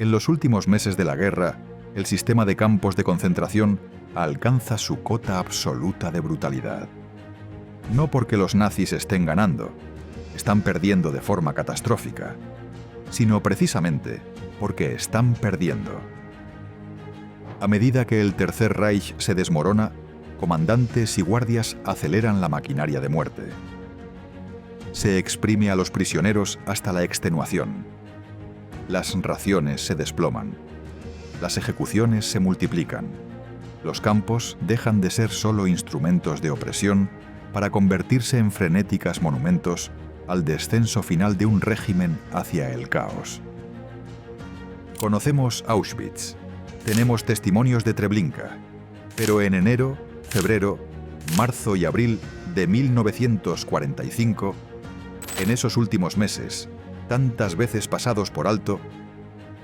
En los últimos meses de la guerra, el sistema de campos de concentración alcanza su cota absoluta de brutalidad. No porque los nazis estén ganando, están perdiendo de forma catastrófica, sino precisamente porque están perdiendo. A medida que el Tercer Reich se desmorona, comandantes y guardias aceleran la maquinaria de muerte. Se exprime a los prisioneros hasta la extenuación. Las raciones se desploman. Las ejecuciones se multiplican. Los campos dejan de ser solo instrumentos de opresión para convertirse en frenéticas monumentos al descenso final de un régimen hacia el caos. Conocemos Auschwitz, tenemos testimonios de Treblinka, pero en enero, febrero, marzo y abril de 1945, en esos últimos meses, tantas veces pasados por alto,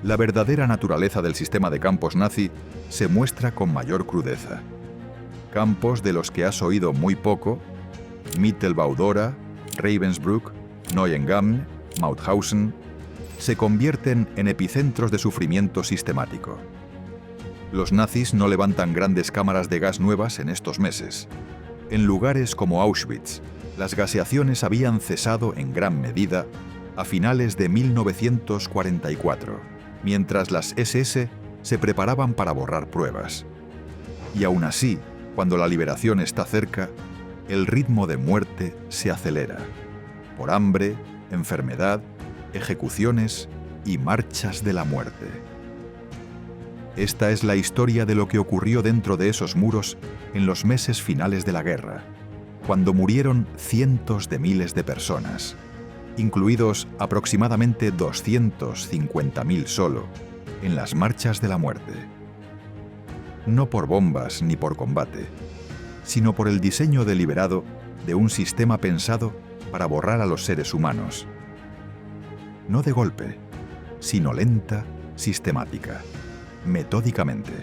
la verdadera naturaleza del sistema de campos nazi se muestra con mayor crudeza. Campos de los que has oído muy poco: Mittelbau-Dora, Ravensbrück, Neuengamme, Mauthausen, se convierten en epicentros de sufrimiento sistemático. Los nazis no levantan grandes cámaras de gas nuevas en estos meses. En lugares como Auschwitz, las gaseaciones habían cesado en gran medida a finales de 1944, mientras las SS se preparaban para borrar pruebas. Y aún así, cuando la liberación está cerca, el ritmo de muerte se acelera, por hambre, enfermedad, ejecuciones y marchas de la muerte. Esta es la historia de lo que ocurrió dentro de esos muros en los meses finales de la guerra, cuando murieron cientos de miles de personas, incluidos aproximadamente 250.000 solo en las marchas de la muerte. No por bombas ni por combate, sino por el diseño deliberado de un sistema pensado para borrar a los seres humanos. No de golpe, sino lenta, sistemática, metódicamente.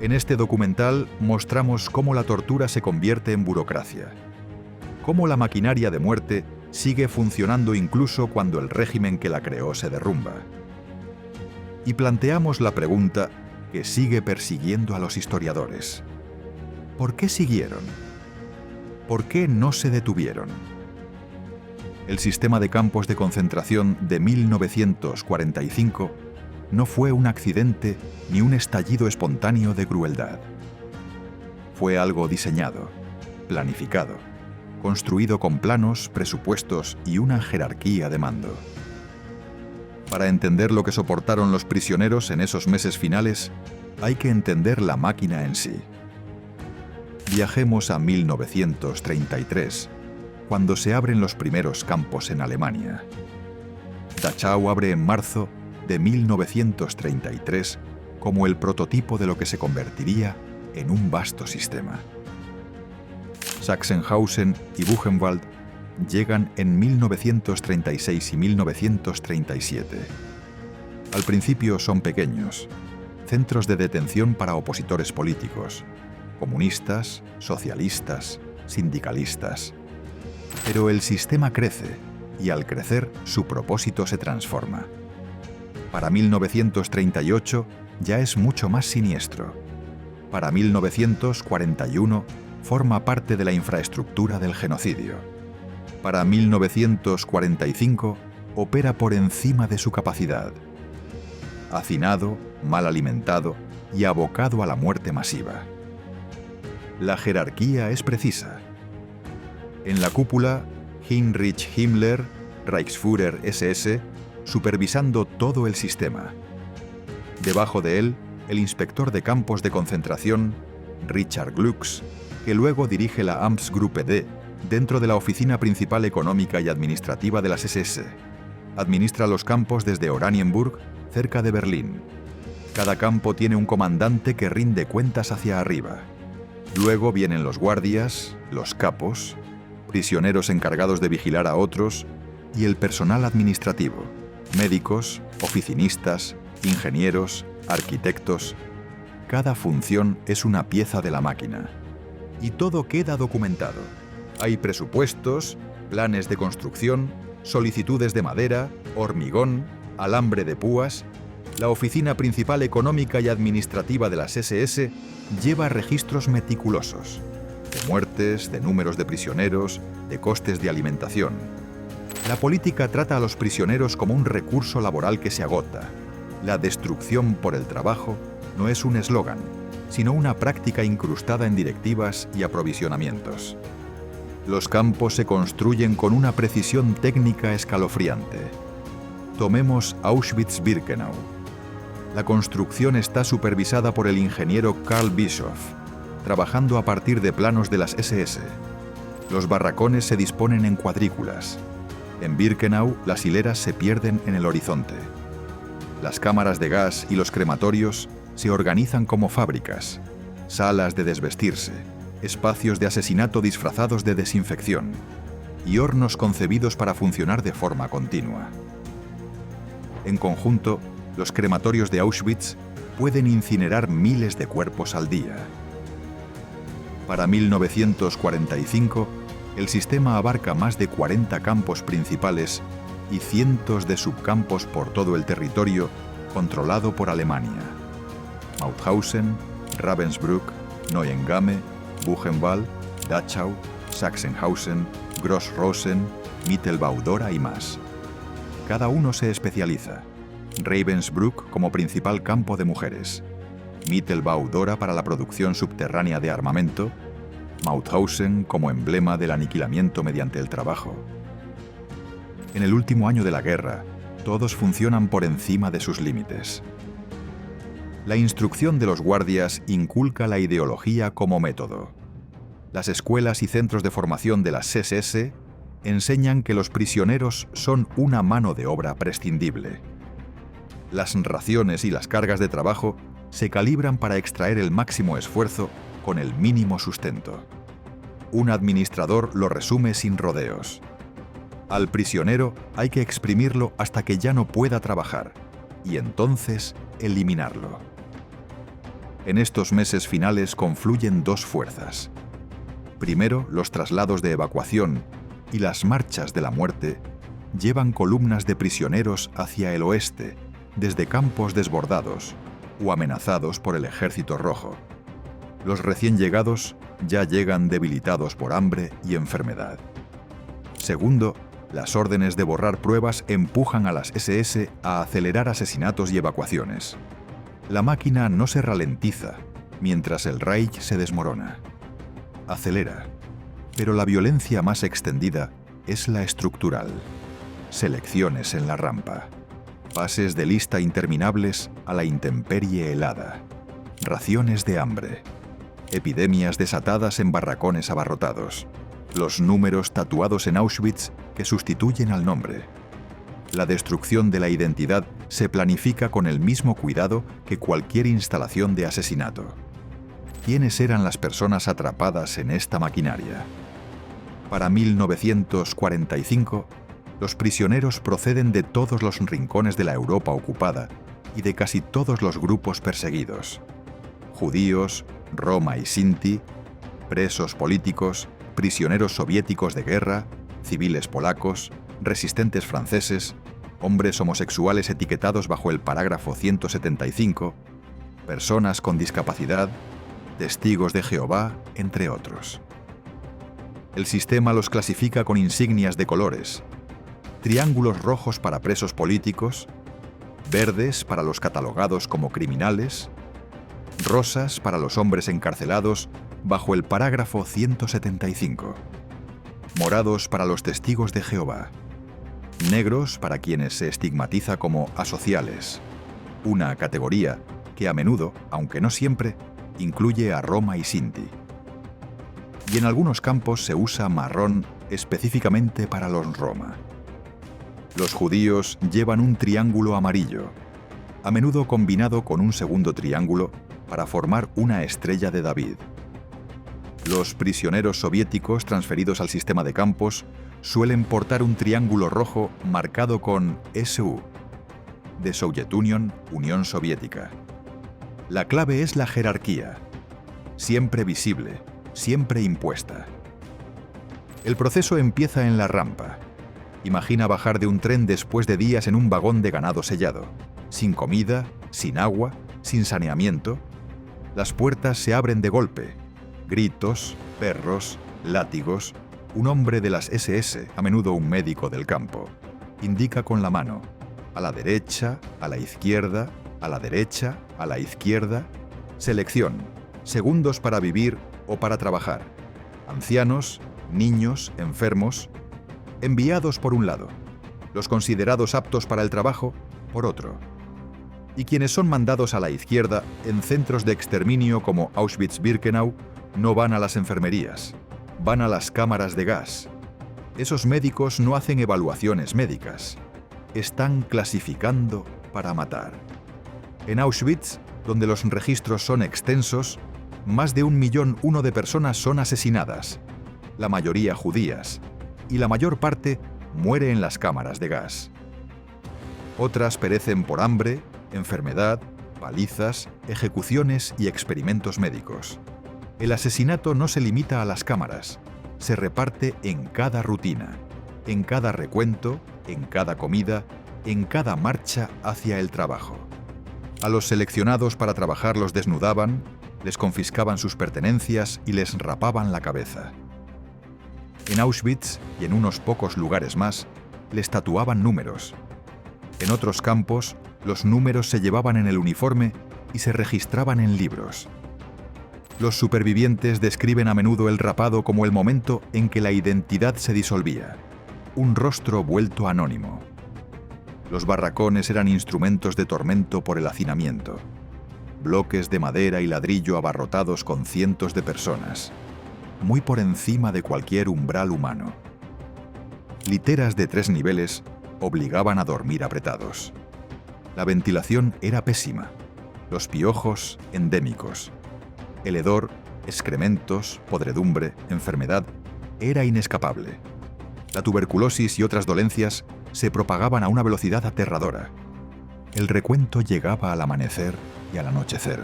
En este documental mostramos cómo la tortura se convierte en burocracia, cómo la maquinaria de muerte sigue funcionando incluso cuando el régimen que la creó se derrumba. Y planteamos la pregunta que sigue persiguiendo a los historiadores: ¿por qué siguieron? ¿Por qué no se detuvieron? El sistema de campos de concentración de 1945 no fue un accidente ni un estallido espontáneo de crueldad. Fue algo diseñado, planificado, construido con planos, presupuestos y una jerarquía de mando. Para entender lo que soportaron los prisioneros en esos meses finales, hay que entender la máquina en sí. Viajemos a 1933, cuando se abren los primeros campos en Alemania. Dachau abre en marzo de 1933 como el prototipo de lo que se convertiría en un vasto sistema. Sachsenhausen y Buchenwald llegan en 1936 y 1937. Al principio son pequeños, centros de detención para opositores políticos, comunistas, socialistas, sindicalistas. Pero el sistema crece y al crecer su propósito se transforma. Para 1938 ya es mucho más siniestro. Para 1941 forma parte de la infraestructura del genocidio. Para 1945 opera por encima de su capacidad. Hacinado, mal alimentado y abocado a la muerte masiva. La jerarquía es precisa. En la cúpula, Heinrich Himmler, Reichsführer SS, supervisando todo el sistema. Debajo de él, el inspector de campos de concentración, Richard Glücks, que luego dirige la Amtsgruppe D, dentro de la Oficina Principal Económica y Administrativa de las SS. Administra los campos desde Oranienburg, cerca de Berlín. Cada campo tiene un comandante que rinde cuentas hacia arriba. Luego vienen los guardias, los capos, prisioneros encargados de vigilar a otros y el personal administrativo, médicos, oficinistas, ingenieros, arquitectos. Cada función es una pieza de la máquina. Y todo queda documentado. Hay presupuestos, planes de construcción, solicitudes de madera, hormigón, alambre de púas, la Oficina Principal Económica y Administrativa de las SS lleva registros meticulosos de muertes, de números de prisioneros, de costes de alimentación. La política trata a los prisioneros como un recurso laboral que se agota. La destrucción por el trabajo no es un eslogan, sino una práctica incrustada en directivas y aprovisionamientos. Los campos se construyen con una precisión técnica escalofriante. Tomemos Auschwitz-Birkenau. La construcción está supervisada por el ingeniero Karl Bischoff, trabajando a partir de planos de las SS. Los barracones se disponen en cuadrículas. En Birkenau, las hileras se pierden en el horizonte. Las cámaras de gas y los crematorios se organizan como fábricas, salas de desvestirse, espacios de asesinato disfrazados de desinfección y hornos concebidos para funcionar de forma continua. En conjunto, los crematorios de Auschwitz pueden incinerar miles de cuerpos al día. Para 1945, el sistema abarca más de 40 campos principales y cientos de subcampos por todo el territorio controlado por Alemania. Mauthausen, Ravensbrück, Neuengamme, Buchenwald, Dachau, Sachsenhausen, Gross-Rosen, Mittelbau-Dora y más. Cada uno se especializa. Ravensbrück como principal campo de mujeres, Mittelbau-Dora para la producción subterránea de armamento, Mauthausen como emblema del aniquilamiento mediante el trabajo. En el último año de la guerra, todos funcionan por encima de sus límites. La instrucción de los guardias inculca la ideología como método. Las escuelas y centros de formación de las SS enseñan que los prisioneros son una mano de obra prescindible. Las raciones y las cargas de trabajo se calibran para extraer el máximo esfuerzo con el mínimo sustento. Un administrador lo resume sin rodeos. Al prisionero hay que exprimirlo hasta que ya no pueda trabajar y entonces eliminarlo. En estos meses finales confluyen dos fuerzas. Primero, los traslados de evacuación y las marchas de la muerte llevan columnas de prisioneros hacia el oeste, desde campos desbordados o amenazados por el Ejército Rojo. Los recién llegados ya llegan debilitados por hambre y enfermedad. Segundo, las órdenes de borrar pruebas empujan a las SS a acelerar asesinatos y evacuaciones. La máquina no se ralentiza, mientras el Reich se desmorona. Acelera, pero la violencia más extendida es la estructural. Selecciones en la rampa. Pases de lista interminables a la intemperie helada. Raciones de hambre. Epidemias desatadas en barracones abarrotados. Los números tatuados en Auschwitz que sustituyen al nombre. La destrucción de la identidad se planifica con el mismo cuidado que cualquier instalación de asesinato. ¿Quiénes eran las personas atrapadas en esta maquinaria? Para 1945, los prisioneros proceden de todos los rincones de la Europa ocupada y de casi todos los grupos perseguidos. Judíos, Roma y Sinti, presos políticos, prisioneros soviéticos de guerra, civiles polacos, resistentes franceses, hombres homosexuales etiquetados bajo el parágrafo 175, personas con discapacidad, testigos de Jehová, entre otros. El sistema los clasifica con insignias de colores: triángulos rojos para presos políticos, verdes para los catalogados como criminales, rosas para los hombres encarcelados bajo el parágrafo 175, morados para los testigos de Jehová, negros para quienes se estigmatiza como asociales, una categoría que a menudo, aunque no siempre, incluye a Roma y Sinti. Y en algunos campos se usa marrón específicamente para los Roma. Los judíos llevan un triángulo amarillo, a menudo combinado con un segundo triángulo para formar una estrella de David. Los prisioneros soviéticos transferidos al sistema de campos suelen portar un triángulo rojo marcado con SU, de Soviet Union, Unión Soviética. La clave es la jerarquía, siempre visible, siempre impuesta. El proceso empieza en la rampa. Imagina bajar de un tren después de días en un vagón de ganado sellado, sin comida, sin agua, sin saneamiento. Las puertas se abren de golpe. Gritos, perros, látigos. Un hombre de las SS, a menudo un médico del campo, indica con la mano, a la derecha, a la izquierda, a la derecha, a la izquierda. Selección, segundos para vivir o para trabajar. Ancianos, niños, enfermos, enviados por un lado, los considerados aptos para el trabajo por otro, y quienes son mandados a la izquierda en centros de exterminio como Auschwitz-Birkenau no van a las enfermerías, van a las cámaras de gas. Esos médicos no hacen evaluaciones médicas, están clasificando para matar. En Auschwitz, donde los registros son extensos, más de 1,1 millones de personas son asesinadas, la mayoría judías, y la mayor parte muere en las cámaras de gas. Otras perecen por hambre, enfermedad, palizas, ejecuciones y experimentos médicos. El asesinato no se limita a las cámaras, se reparte en cada rutina, en cada recuento, en cada comida, en cada marcha hacia el trabajo. A los seleccionados para trabajar los desnudaban, les confiscaban sus pertenencias y les rapaban la cabeza. En Auschwitz y en unos pocos lugares más, les tatuaban números. En otros campos, los números se llevaban en el uniforme y se registraban en libros. Los supervivientes describen a menudo el rapado como el momento en que la identidad se disolvía, un rostro vuelto anónimo. Los barracones eran instrumentos de tormento por el hacinamiento, bloques de madera y ladrillo abarrotados con cientos de personas, muy por encima de cualquier umbral humano. Literas de 3 niveles obligaban a dormir apretados. La ventilación era pésima, los piojos endémicos. El hedor, excrementos, podredumbre, enfermedad, era inescapable. La tuberculosis y otras dolencias se propagaban a una velocidad aterradora. El recuento llegaba al amanecer y al anochecer.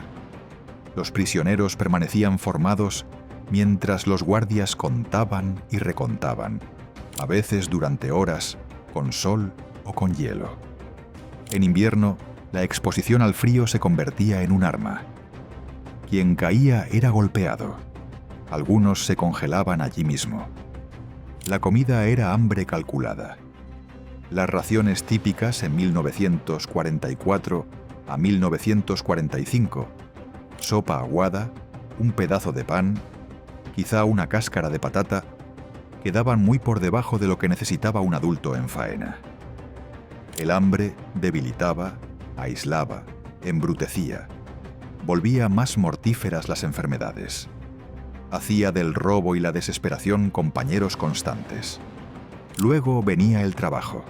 Los prisioneros permanecían formados mientras los guardias contaban y recontaban, a veces durante horas, con sol o con hielo. En invierno, la exposición al frío se convertía en un arma. Quien caía era golpeado. Algunos se congelaban allí mismo. La comida era hambre calculada. Las raciones típicas en 1944 a 1945, sopa aguada, un pedazo de pan, quizá una cáscara de patata, quedaban muy por debajo de lo que necesitaba un adulto en faena. El hambre debilitaba, aislaba, embrutecía, volvía más mortíferas las enfermedades. Hacía del robo y la desesperación compañeros constantes. Luego venía el trabajo,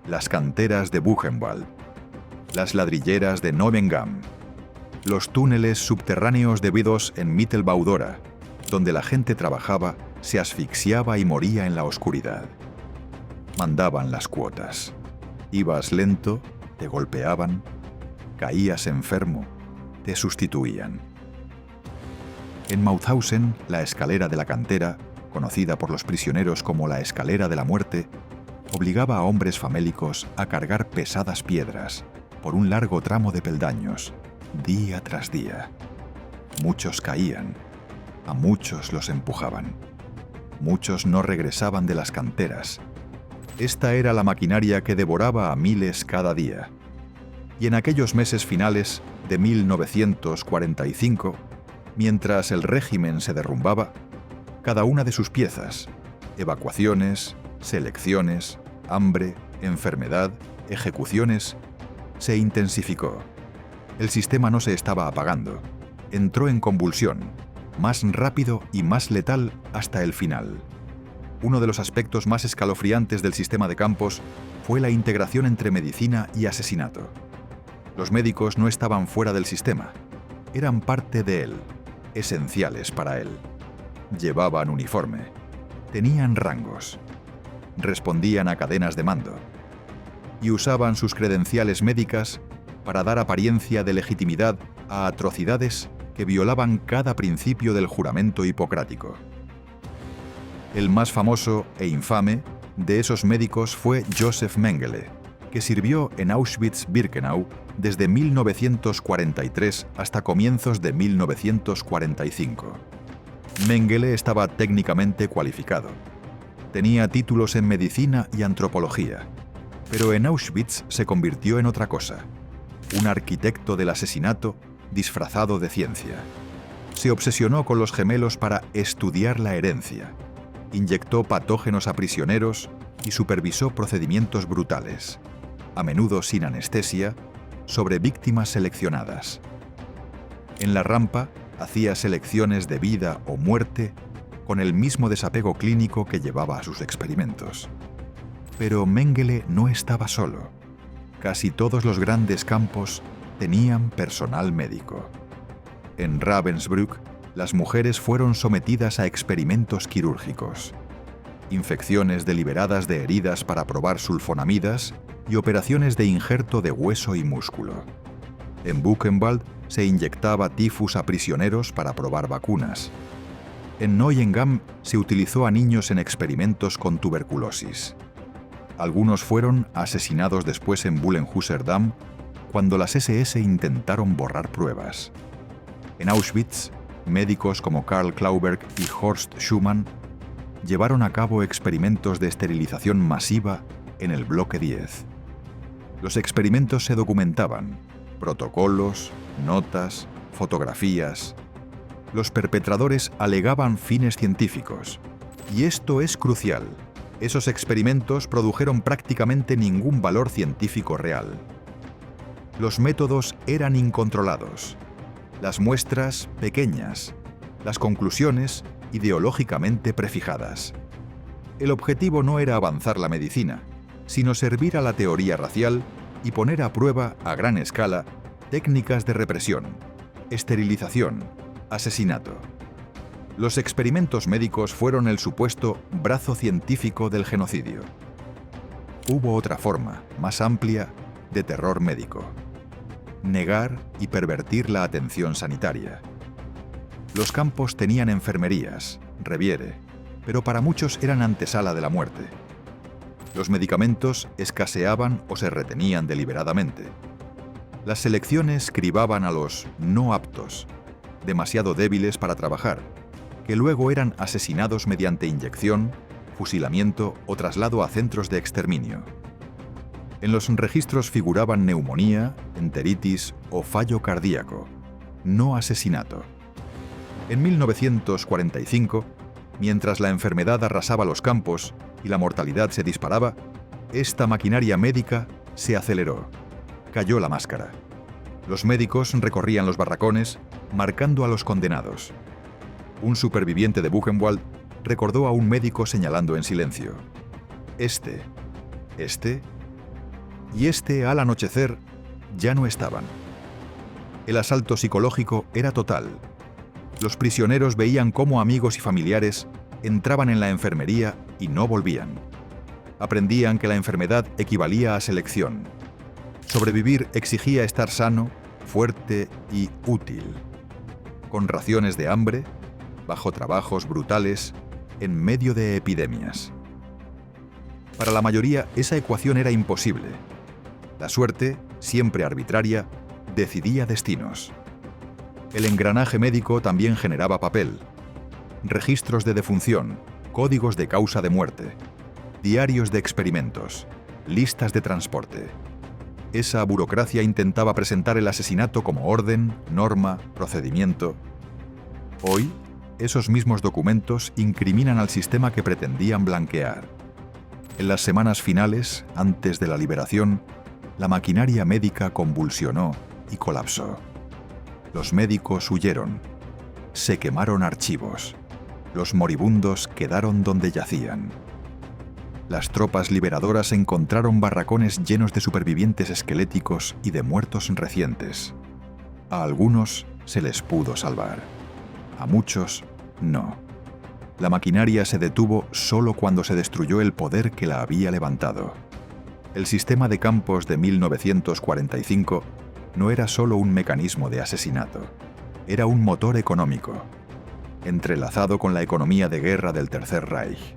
las canteras de Buchenwald, las ladrilleras de Neuengamme, los túneles subterráneos de Widos en Mittelbau-Dora, donde la gente trabajaba, se asfixiaba y moría en la oscuridad. Mandaban las cuotas. Ibas lento, te golpeaban, caías enfermo, te sustituían. En Mauthausen, la escalera de la cantera, conocida por los prisioneros como la escalera de la muerte, obligaba a hombres famélicos a cargar pesadas piedras por un largo tramo de peldaños, día tras día. Muchos caían, a muchos los empujaban. Muchos no regresaban de las canteras. Esta era la maquinaria que devoraba a miles cada día. Y en aquellos meses finales de 1945, mientras el régimen se derrumbaba, cada una de sus piezas, evacuaciones, selecciones, hambre, enfermedad, ejecuciones, se intensificó. El sistema no se estaba apagando, entró en convulsión, más rápido y más letal hasta el final. Uno de los aspectos más escalofriantes del sistema de campos fue la integración entre medicina y asesinato. Los médicos no estaban fuera del sistema, eran parte de él, esenciales para él. Llevaban uniforme, tenían rangos, respondían a cadenas de mando y usaban sus credenciales médicas para dar apariencia de legitimidad a atrocidades que violaban cada principio del juramento hipocrático. El más famoso e infame, De esos médicos fue Josef Mengele, que sirvió en Auschwitz-Birkenau desde 1943 hasta comienzos de 1945. Mengele estaba técnicamente cualificado. Tenía títulos en medicina y antropología, pero en Auschwitz se convirtió en otra cosa: un arquitecto del asesinato disfrazado de ciencia. Se obsesionó con los gemelos para estudiar la herencia, inyectó patógenos a prisioneros y supervisó procedimientos brutales, a menudo sin anestesia, sobre víctimas seleccionadas. En la rampa hacía selecciones de vida o muerte con el mismo desapego clínico que llevaba a sus experimentos. Pero Mengele no estaba solo. Casi todos los grandes campos tenían personal médico. En Ravensbrück, las mujeres fueron sometidas a experimentos quirúrgicos, infecciones deliberadas de heridas para probar sulfonamidas y operaciones de injerto de hueso y músculo. En Buchenwald se inyectaba tifus a prisioneros para probar vacunas. En Neuengamme se utilizó a niños en experimentos con tuberculosis. Algunos fueron asesinados después en Bullenhüser-Damm cuando las SS intentaron borrar pruebas. En Auschwitz, médicos como Karl Klauberg y Horst Schumann llevaron a cabo experimentos de esterilización masiva en el bloque 10. Los experimentos se documentaban: protocolos, notas, fotografías. Los perpetradores alegaban fines científicos. Y esto es crucial: esos experimentos produjeron prácticamente ningún valor científico real. Los métodos eran incontrolados, las muestras pequeñas, las conclusiones ideológicamente prefijadas. El objetivo no era avanzar la medicina, sino servir a la teoría racial y poner a prueba a gran escala técnicas de represión, esterilización, asesinato. Los experimentos médicos fueron el supuesto brazo científico del genocidio. Hubo otra forma, más amplia, de terror médico: negar y pervertir la atención sanitaria. Los campos tenían enfermerías, reviere, pero para muchos eran antesala de la muerte. Los medicamentos escaseaban o se retenían deliberadamente. Las selecciones cribaban a los no aptos, demasiado débiles para trabajar, que luego eran asesinados mediante inyección, fusilamiento o traslado a centros de exterminio. En los registros figuraban neumonía, enteritis o fallo cardíaco, no asesinato. En 1945, mientras la enfermedad arrasaba los campos y la mortalidad se disparaba, esta maquinaria médica se aceleró. Cayó la máscara. Los médicos recorrían los barracones, marcando a los condenados. Un superviviente de Buchenwald recordó a un médico señalando en silencio: este y este al anochecer ya no estaban. El asalto psicológico era total. Los prisioneros veían cómo amigos y familiares entraban en la enfermería y no volvían. Aprendían que la enfermedad equivalía a selección. Sobrevivir exigía estar sano, fuerte y útil. Con raciones de hambre, bajo trabajos brutales, en medio de epidemias. Para la mayoría, esa ecuación era imposible. La suerte, siempre arbitraria, decidía destinos. El engranaje médico también generaba papel: registros de defunción, códigos de causa de muerte, diarios de experimentos, listas de transporte. Esa burocracia intentaba presentar el asesinato como orden, norma, procedimiento. Hoy, esos mismos documentos incriminan al sistema que pretendían blanquear. En las semanas finales, antes de la liberación, la maquinaria médica convulsionó y colapsó. Los médicos huyeron. Se quemaron archivos. Los moribundos quedaron donde yacían. Las tropas liberadoras encontraron barracones llenos de supervivientes esqueléticos y de muertos recientes. A algunos se les pudo salvar. A muchos, no. La maquinaria se detuvo solo cuando se destruyó el poder que la había levantado. El sistema de campos de 1945 no era solo un mecanismo de asesinato, era un motor económico, entrelazado con la economía de guerra del Tercer Reich.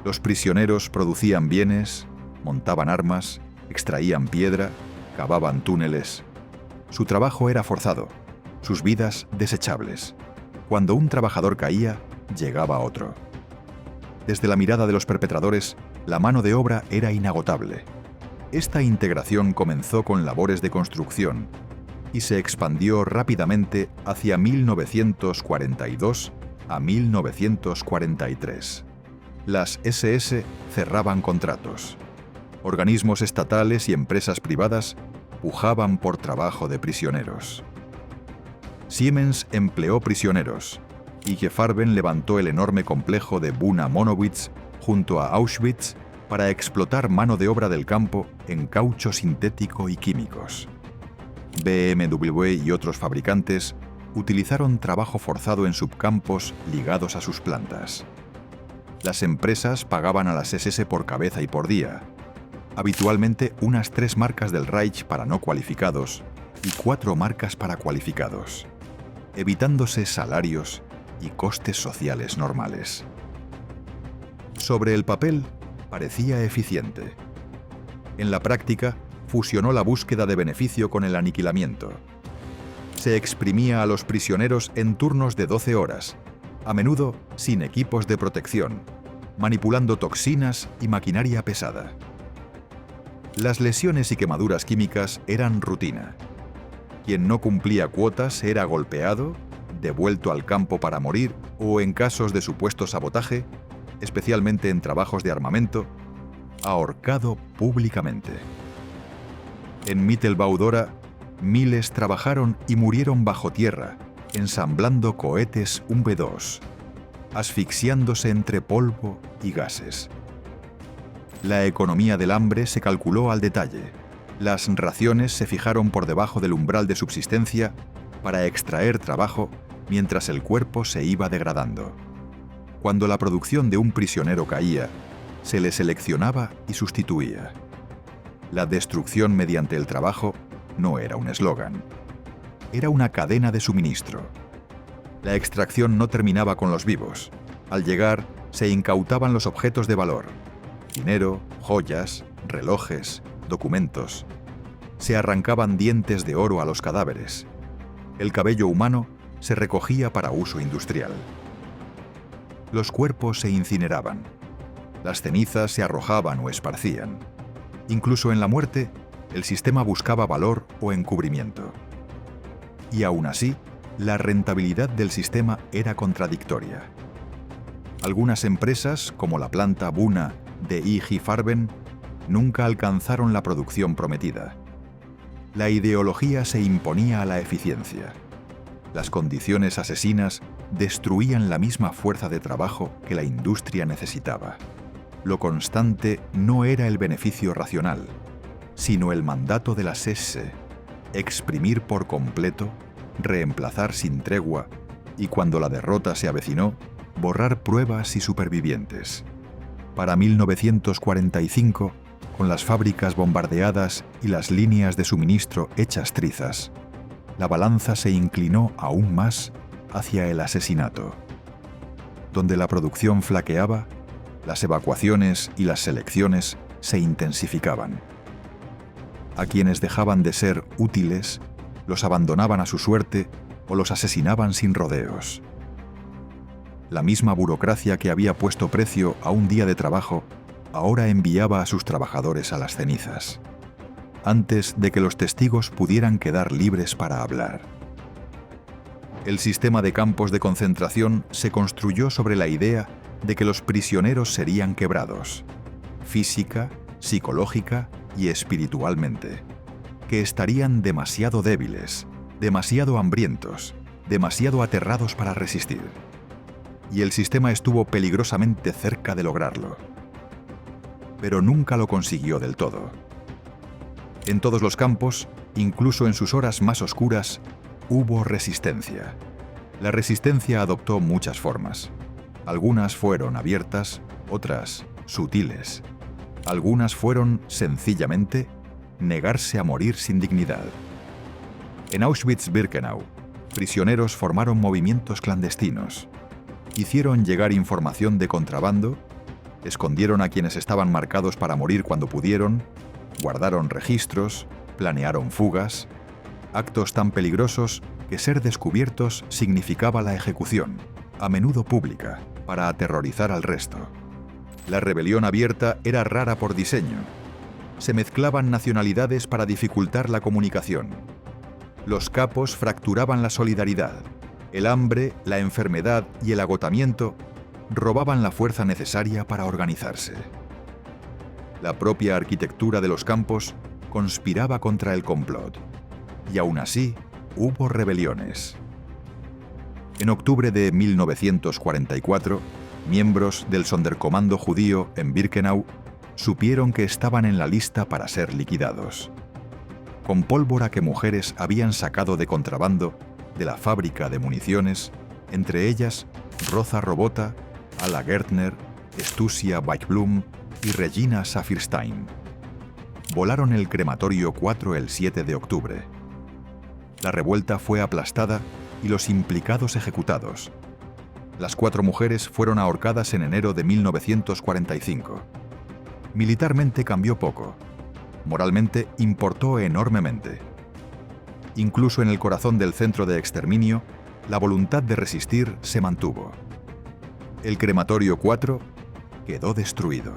Los prisioneros producían bienes, montaban armas, extraían piedra, cavaban túneles. Su trabajo era forzado, sus vidas desechables. Cuando un trabajador caía, llegaba otro. Desde la mirada de los perpetradores, la mano de obra era inagotable. Esta integración comenzó con labores de construcción y se expandió rápidamente hacia 1942 a 1943. Las SS cerraban contratos. Organismos estatales y empresas privadas pujaban por trabajo de prisioneros. Siemens empleó prisioneros. IG Farben levantó el enorme complejo de Buna Monowitz junto a Auschwitz para explotar mano de obra del campo en caucho sintético y químicos. BMW y otros fabricantes utilizaron trabajo forzado en subcampos ligados a sus plantas. Las empresas pagaban a las SS por cabeza y por día, habitualmente unas 3 marcas del Reich para no cualificados y 4 marcas para cualificados, evitándose salarios y costes sociales normales. Sobre el papel, parecía eficiente. En la práctica, fusionó la búsqueda de beneficio con el aniquilamiento. Se exprimía a los prisioneros en turnos de 12 horas, a menudo sin equipos de protección, manipulando toxinas y maquinaria pesada. Las lesiones y quemaduras químicas eran rutina. Quien no cumplía cuotas era golpeado, devuelto al campo para morir o, en casos de supuesto sabotaje, especialmente en trabajos de armamento, ahorcado públicamente. En Mittelbau-Dora, miles trabajaron y murieron bajo tierra, ensamblando cohetes V2, asfixiándose entre polvo y gases. La economía del hambre se calculó al detalle. Las raciones se fijaron por debajo del umbral de subsistencia para extraer trabajo mientras el cuerpo se iba degradando. Cuando la producción de un prisionero caía, se le seleccionaba y sustituía. La destrucción mediante el trabajo no era un eslogan. Era una cadena de suministro. La extracción no terminaba con los vivos. Al llegar, se incautaban los objetos de valor: dinero, joyas, relojes, documentos. Se arrancaban dientes de oro a los cadáveres. El cabello humano se recogía para uso industrial. Los cuerpos se incineraban. Las cenizas se arrojaban o esparcían. Incluso en la muerte, el sistema buscaba valor o encubrimiento. Y aún así, la rentabilidad del sistema era contradictoria. Algunas empresas, como la planta Buna de IG Farben, nunca alcanzaron la producción prometida. La ideología se imponía a la eficiencia. Las condiciones asesinas destruían la misma fuerza de trabajo que la industria necesitaba. Lo constante no era el beneficio racional, sino el mandato de las SS: exprimir por completo, reemplazar sin tregua y, cuando la derrota se avecinó, borrar pruebas y supervivientes. Para 1945, con las fábricas bombardeadas y las líneas de suministro hechas trizas, la balanza se inclinó aún más hacia el asesinato. Donde la producción flaqueaba, las evacuaciones y las selecciones se intensificaban. A quienes dejaban de ser útiles, los abandonaban a su suerte o los asesinaban sin rodeos. La misma burocracia que había puesto precio a un día de trabajo, ahora enviaba a sus trabajadores a las cenizas, antes de que los testigos pudieran quedar libres para hablar. El sistema de campos de concentración se construyó sobre la idea de que los prisioneros serían quebrados, física, psicológica y espiritualmente, que estarían demasiado débiles, demasiado hambrientos, demasiado aterrados para resistir. Y el sistema estuvo peligrosamente cerca de lograrlo. Pero nunca lo consiguió del todo. En todos los campos, incluso en sus horas más oscuras, hubo resistencia. La resistencia adoptó muchas formas. Algunas fueron abiertas, otras sutiles. Algunas fueron, sencillamente, negarse a morir sin dignidad. En Auschwitz-Birkenau, prisioneros formaron movimientos clandestinos. Hicieron llegar información de contrabando, escondieron a quienes estaban marcados para morir cuando pudieron, guardaron registros, planearon fugas, actos tan peligrosos que ser descubiertos significaba la ejecución, a menudo pública, para aterrorizar al resto. La rebelión abierta era rara por diseño. Se mezclaban nacionalidades para dificultar la comunicación. Los capos fracturaban la solidaridad. El hambre, la enfermedad y el agotamiento robaban la fuerza necesaria para organizarse. La propia arquitectura de los campos conspiraba contra el complot. Y aún así, hubo rebeliones. En octubre de 1944, miembros del Sonderkommando judío en Birkenau supieron que estaban en la lista para ser liquidados. Con pólvora que mujeres habían sacado de contrabando de la fábrica de municiones, entre ellas Rosa Robota, Alla Gärtner, Stusia Weichblum y Regina Saphirstein. Volaron el crematorio 4 el 7 de octubre. La revuelta fue aplastada y los implicados ejecutados. Las 4 mujeres fueron ahorcadas en enero de 1945. Militarmente cambió poco. Moralmente importó enormemente. Incluso en el corazón del centro de exterminio, la voluntad de resistir se mantuvo. El crematorio 4 quedó destruido.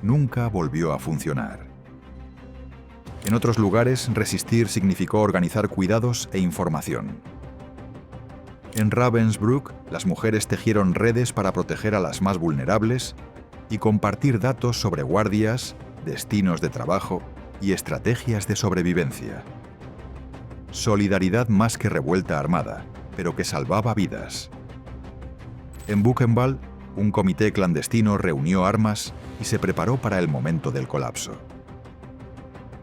Nunca volvió a funcionar. En otros lugares, resistir significó organizar cuidados e información. En Ravensbrück, las mujeres tejieron redes para proteger a las más vulnerables y compartir datos sobre guardias, destinos de trabajo y estrategias de sobrevivencia. Solidaridad más que revuelta armada, pero que salvaba vidas. En Buchenwald, un comité clandestino reunió armas y se preparó para el momento del colapso.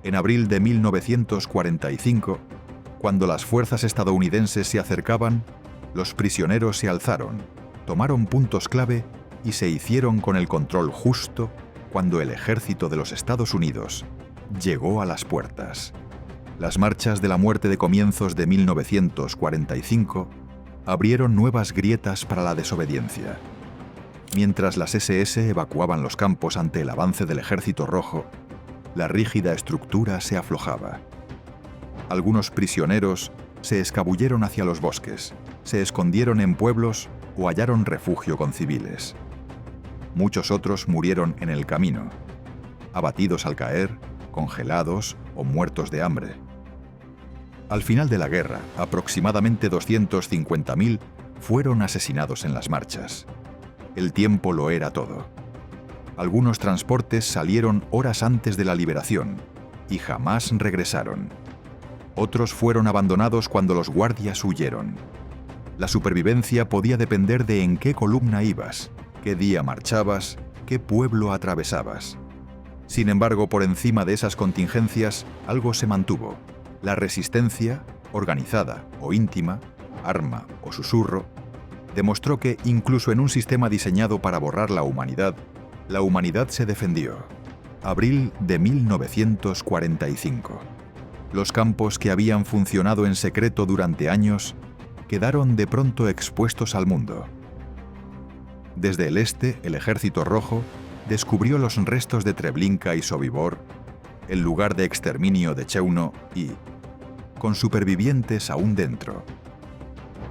En abril de 1945, cuando las fuerzas estadounidenses se acercaban, los prisioneros se alzaron, tomaron puntos clave y se hicieron con el control justo cuando el ejército de los Estados Unidos llegó a las puertas. Las marchas de la muerte de comienzos de 1945 abrieron nuevas grietas para la desobediencia. Mientras las SS evacuaban los campos ante el avance del Ejército Rojo, la rígida estructura se aflojaba. Algunos prisioneros se escabulleron hacia los bosques, se escondieron en pueblos o hallaron refugio con civiles. Muchos otros murieron en el camino, abatidos al caer, congelados o muertos de hambre. Al final de la guerra, aproximadamente 250.000 fueron asesinados en las marchas. El tiempo lo era todo. Algunos transportes salieron horas antes de la liberación y jamás regresaron. Otros fueron abandonados cuando los guardias huyeron. La supervivencia podía depender de en qué columna ibas, qué día marchabas, qué pueblo atravesabas. Sin embargo, por encima de esas contingencias, algo se mantuvo. La resistencia, organizada o íntima, arma o susurro, demostró que, incluso en un sistema diseñado para borrar la humanidad se defendió. Abril de 1945. Los campos que habían funcionado en secreto durante años quedaron de pronto expuestos al mundo. Desde el este, el Ejército Rojo descubrió los restos de Treblinka y Sobibor, el lugar de exterminio de Chełmno y, con supervivientes aún dentro,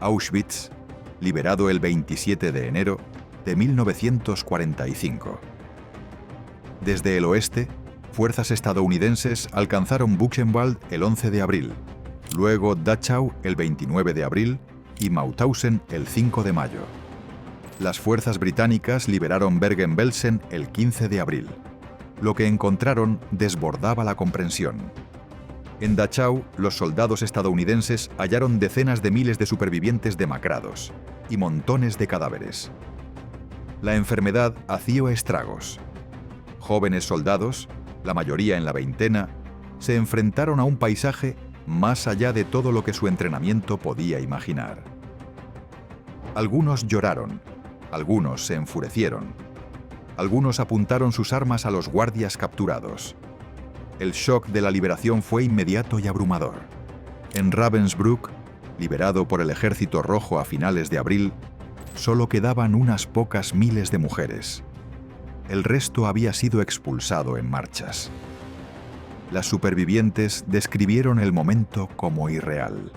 Auschwitz, liberado el 27 de enero de 1945. Desde el oeste, fuerzas estadounidenses alcanzaron Buchenwald el 11 de abril, luego Dachau el 29 de abril y Mauthausen el 5 de mayo. Las fuerzas británicas liberaron Bergen-Belsen el 15 de abril. Lo que encontraron desbordaba la comprensión. En Dachau, los soldados estadounidenses hallaron decenas de miles de supervivientes demacrados y montones de cadáveres. La enfermedad hacía estragos. Jóvenes soldados, la mayoría en la veintena, se enfrentaron a un paisaje más allá de todo lo que su entrenamiento podía imaginar. Algunos lloraron, algunos se enfurecieron, algunos apuntaron sus armas a los guardias capturados. El shock de la liberación fue inmediato y abrumador. En Ravensbrück, liberado por el Ejército Rojo a finales de abril, solo quedaban unas pocas miles de mujeres. El resto había sido expulsado en marchas. Las supervivientes describieron el momento como irreal.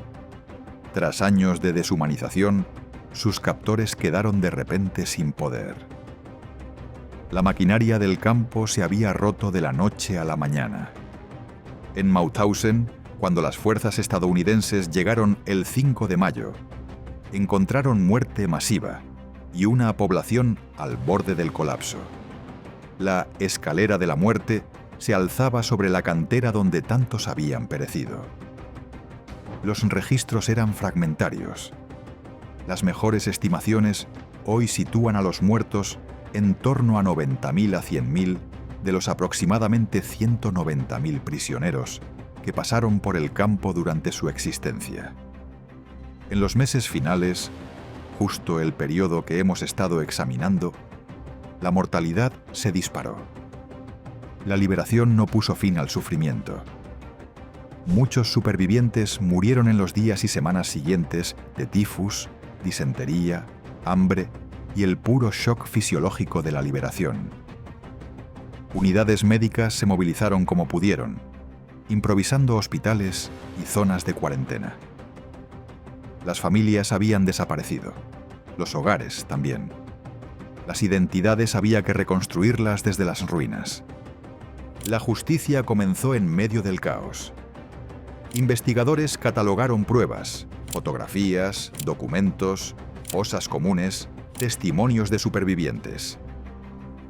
Tras años de deshumanización, sus captores quedaron de repente sin poder. La maquinaria del campo se había roto de la noche a la mañana. En Mauthausen, cuando las fuerzas estadounidenses llegaron el 5 de mayo, encontraron muerte masiva y una población al borde del colapso. La escalera de la muerte se alzaba sobre la cantera donde tantos habían perecido. Los registros eran fragmentarios. Las mejores estimaciones hoy sitúan a los muertos en torno a 90.000 a 100.000 de los aproximadamente 190.000 prisioneros que pasaron por el campo durante su existencia. En los meses finales, justo el periodo que hemos estado examinando, la mortalidad se disparó. La liberación no puso fin al sufrimiento. Muchos supervivientes murieron en los días y semanas siguientes de tifus, disentería, hambre y el puro shock fisiológico de la liberación. Unidades médicas se movilizaron como pudieron, improvisando hospitales y zonas de cuarentena. Las familias habían desaparecido, los hogares también. Las identidades había que reconstruirlas desde las ruinas. La justicia comenzó en medio del caos. Investigadores catalogaron pruebas, fotografías, documentos, fosas comunes, testimonios de supervivientes.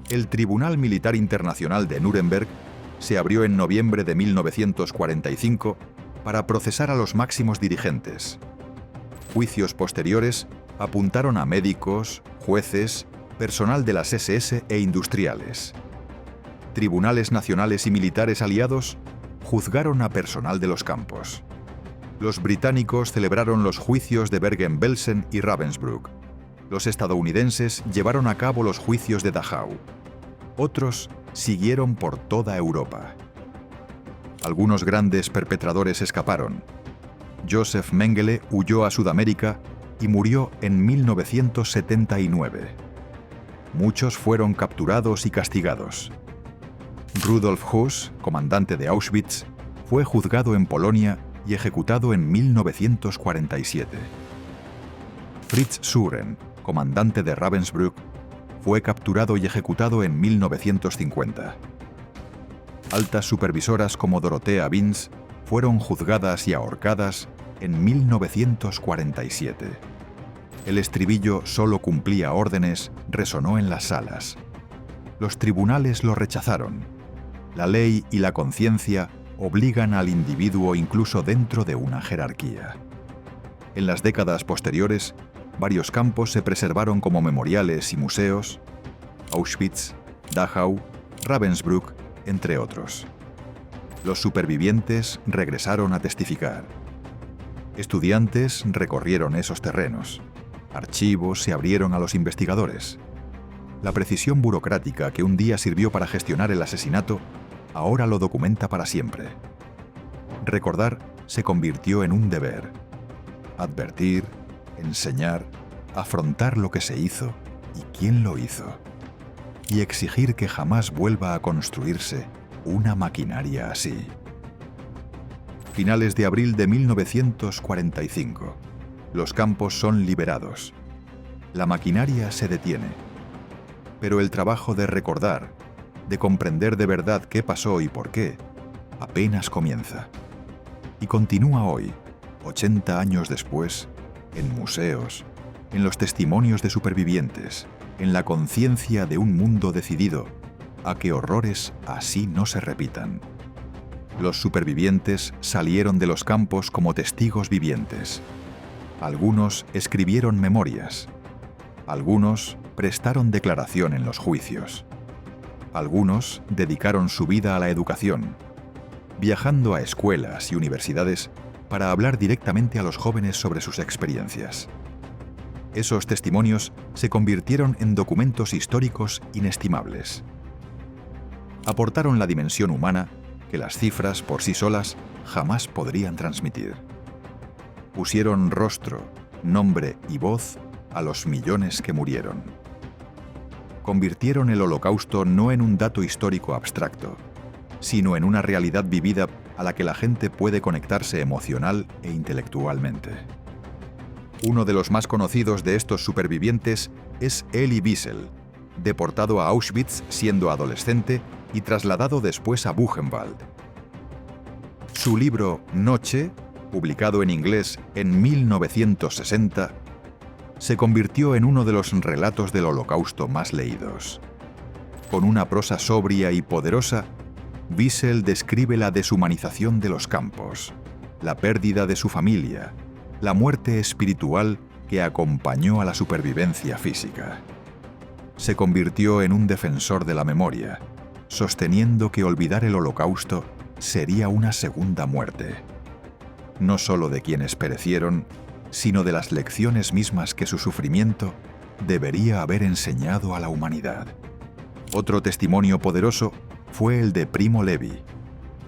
El Tribunal Militar Internacional de Nuremberg se abrió en noviembre de 1945 para procesar a los máximos dirigentes. Juicios posteriores apuntaron a médicos, jueces, personal de las SS e industriales. Tribunales nacionales y militares aliados juzgaron a personal de los campos. Los británicos celebraron los juicios de Bergen-Belsen y Ravensbrück. Los estadounidenses llevaron a cabo los juicios de Dachau. Otros siguieron por toda Europa. Algunos grandes perpetradores escaparon. Joseph Mengele huyó a Sudamérica y murió en 1979. Muchos fueron capturados y castigados. Rudolf Höss, comandante de Auschwitz, fue juzgado en Polonia y ejecutado en 1947. Fritz Suren, comandante de Ravensbrück, fue capturado y ejecutado en 1950. Altas supervisoras como Dorothea Binz fueron juzgadas y ahorcadas en 1947. El estribillo "solo cumplía órdenes" resonó en las salas. Los tribunales lo rechazaron. La ley y la conciencia obligan al individuo incluso dentro de una jerarquía. En las décadas posteriores, varios campos se preservaron como memoriales y museos: Auschwitz, Dachau, Ravensbrück, entre otros. Los supervivientes regresaron a testificar. Estudiantes recorrieron esos terrenos. Archivos se abrieron a los investigadores. La precisión burocrática que un día sirvió para gestionar el asesinato, ahora lo documenta para siempre. Recordar se convirtió en un deber. Advertir, enseñar, afrontar lo que se hizo y quién lo hizo. Y exigir que jamás vuelva a construirse una maquinaria así. Finales de abril de 1945. Los campos son liberados. La maquinaria se detiene. Pero el trabajo de recordar, de comprender de verdad qué pasó y por qué, apenas comienza. Y continúa hoy, 80 años después, en museos, en los testimonios de supervivientes, en la conciencia de un mundo decidido a que horrores así no se repitan. Los supervivientes salieron de los campos como testigos vivientes. Algunos escribieron memorias. Algunos prestaron declaración en los juicios. Algunos dedicaron su vida a la educación, viajando a escuelas y universidades para hablar directamente a los jóvenes sobre sus experiencias. Esos testimonios se convirtieron en documentos históricos inestimables. Aportaron la dimensión humana que las cifras por sí solas jamás podrían transmitir. Pusieron rostro, nombre y voz a los millones que murieron. convirtieron el Holocausto no en un dato histórico abstracto, sino en una realidad vivida a la que la gente puede conectarse emocional e intelectualmente. Uno de los más conocidos de estos supervivientes es Elie Wiesel, deportado a Auschwitz siendo adolescente y trasladado después a Buchenwald. Su libro Noche, publicado en inglés en 1960, se convirtió en uno de los relatos del Holocausto más leídos. Con una prosa sobria y poderosa, Wiesel describe la deshumanización de los campos, la pérdida de su familia, la muerte espiritual que acompañó a la supervivencia física. Se convirtió en un defensor de la memoria, sosteniendo que olvidar el Holocausto sería una segunda muerte, no solo de quienes perecieron, sino de las lecciones mismas que su sufrimiento debería haber enseñado a la humanidad. Otro testimonio poderoso fue el de Primo Levi,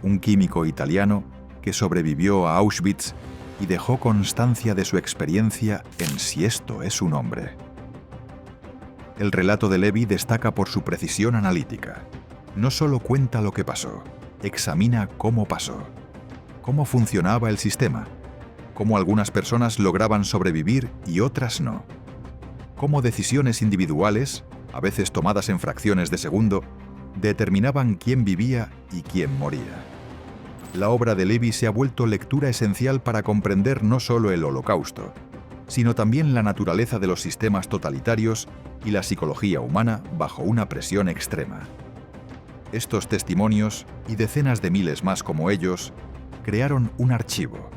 un químico italiano que sobrevivió a Auschwitz y dejó constancia de su experiencia en Si esto es un hombre. El relato de Levi destaca por su precisión analítica. No solo cuenta lo que pasó, examina cómo pasó, cómo funcionaba el sistema, cómo algunas personas lograban sobrevivir y otras no, cómo decisiones individuales, a veces tomadas en fracciones de segundo, determinaban quién vivía y quién moría. La obra de Levi se ha vuelto lectura esencial para comprender no solo el Holocausto, sino también la naturaleza de los sistemas totalitarios y la psicología humana bajo una presión extrema. Estos testimonios, y decenas de miles más como ellos, crearon un archivo.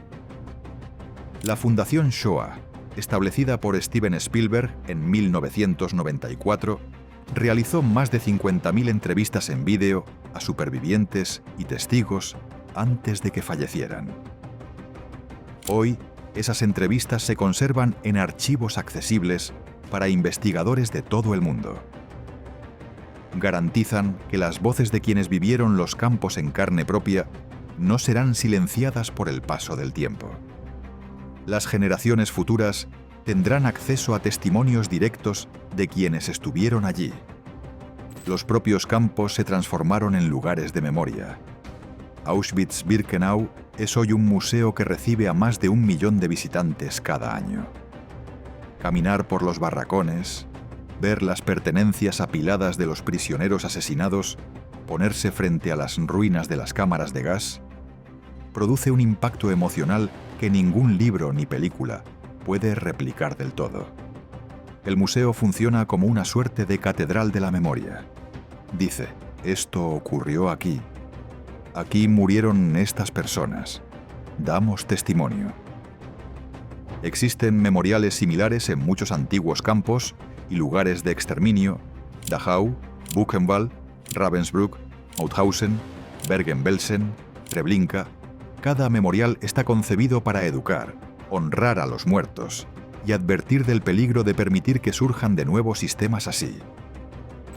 La Fundación Shoah, establecida por Steven Spielberg en 1994, realizó más de 50.000 entrevistas en vídeo a supervivientes y testigos antes de que fallecieran. Hoy, esas entrevistas se conservan en archivos accesibles para investigadores de todo el mundo. Garantizan que las voces de quienes vivieron los campos en carne propia no serán silenciadas por el paso del tiempo. Las generaciones futuras tendrán acceso a testimonios directos de quienes estuvieron allí. Los propios campos se transformaron en lugares de memoria. Auschwitz-Birkenau es hoy un museo que recibe a más de 1 millón de visitantes cada año. Caminar por los barracones, ver las pertenencias apiladas de los prisioneros asesinados, ponerse frente a las ruinas de las cámaras de gas, produce un impacto emocional que ningún libro ni película puede replicar del todo. El museo funciona como una suerte de catedral de la memoria. Dice, esto ocurrió aquí. Aquí murieron estas personas. Damos testimonio. Existen memoriales similares en muchos antiguos campos y lugares de exterminio: Dachau, Buchenwald, Ravensbrück, Mauthausen, Bergen-Belsen, Treblinka. Cada memorial está concebido para educar, honrar a los muertos y advertir del peligro de permitir que surjan de nuevo sistemas así.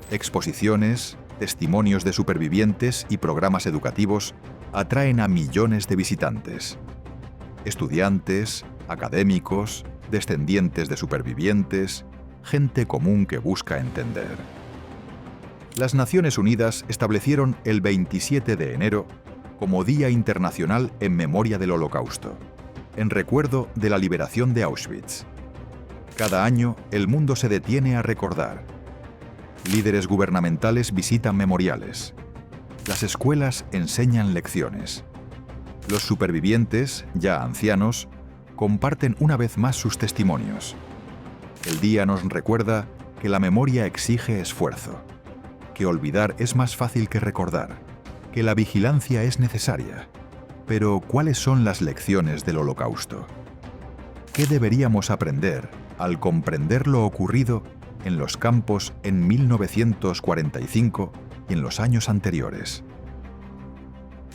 Exposiciones, testimonios de supervivientes y programas educativos atraen a millones de visitantes. Estudiantes, académicos, descendientes de supervivientes, gente común que busca entender. Las Naciones Unidas establecieron el 27 de enero como Día Internacional en Memoria del Holocausto, en recuerdo de la liberación de Auschwitz. Cada año, el mundo se detiene a recordar. Líderes gubernamentales visitan memoriales. Las escuelas enseñan lecciones. Los supervivientes, ya ancianos, comparten una vez más sus testimonios. El día nos recuerda que la memoria exige esfuerzo, que olvidar es más fácil que recordar, que la vigilancia es necesaria. Pero, ¿cuáles son las lecciones del Holocausto? ¿Qué deberíamos aprender al comprender lo ocurrido en los campos en 1945 y en los años anteriores?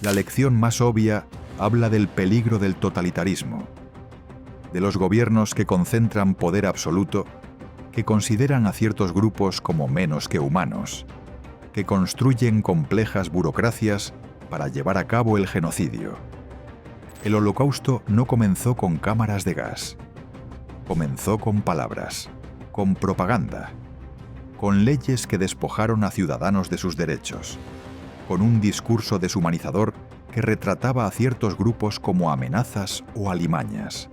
La lección más obvia habla del peligro del totalitarismo, de los gobiernos que concentran poder absoluto, que consideran a ciertos grupos como menos que humanos, que construyen complejas burocracias para llevar a cabo el genocidio. El Holocausto no comenzó con cámaras de gas. Comenzó con palabras, con propaganda, con leyes que despojaron a ciudadanos de sus derechos, con un discurso deshumanizador que retrataba a ciertos grupos como amenazas o alimañas.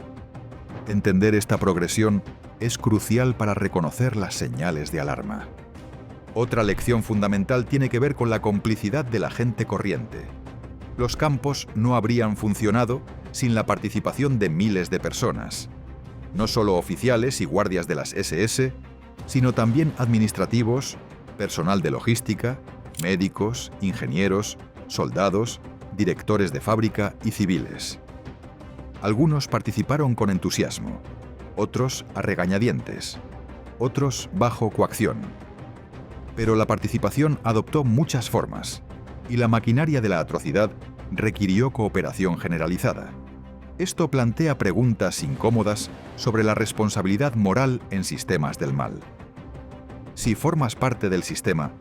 Entender esta progresión es crucial para reconocer las señales de alarma. Otra lección fundamental tiene que ver con la complicidad de la gente corriente. Los campos no habrían funcionado sin la participación de miles de personas, no solo oficiales y guardias de las SS, sino también administrativos, personal de logística, médicos, ingenieros, soldados, directores de fábrica y civiles. Algunos participaron con entusiasmo, otros a regañadientes, otros bajo coacción. Pero la participación adoptó muchas formas, y la maquinaria de la atrocidad requirió cooperación generalizada. Esto plantea preguntas incómodas sobre la responsabilidad moral en sistemas del mal. Si formas parte del sistema,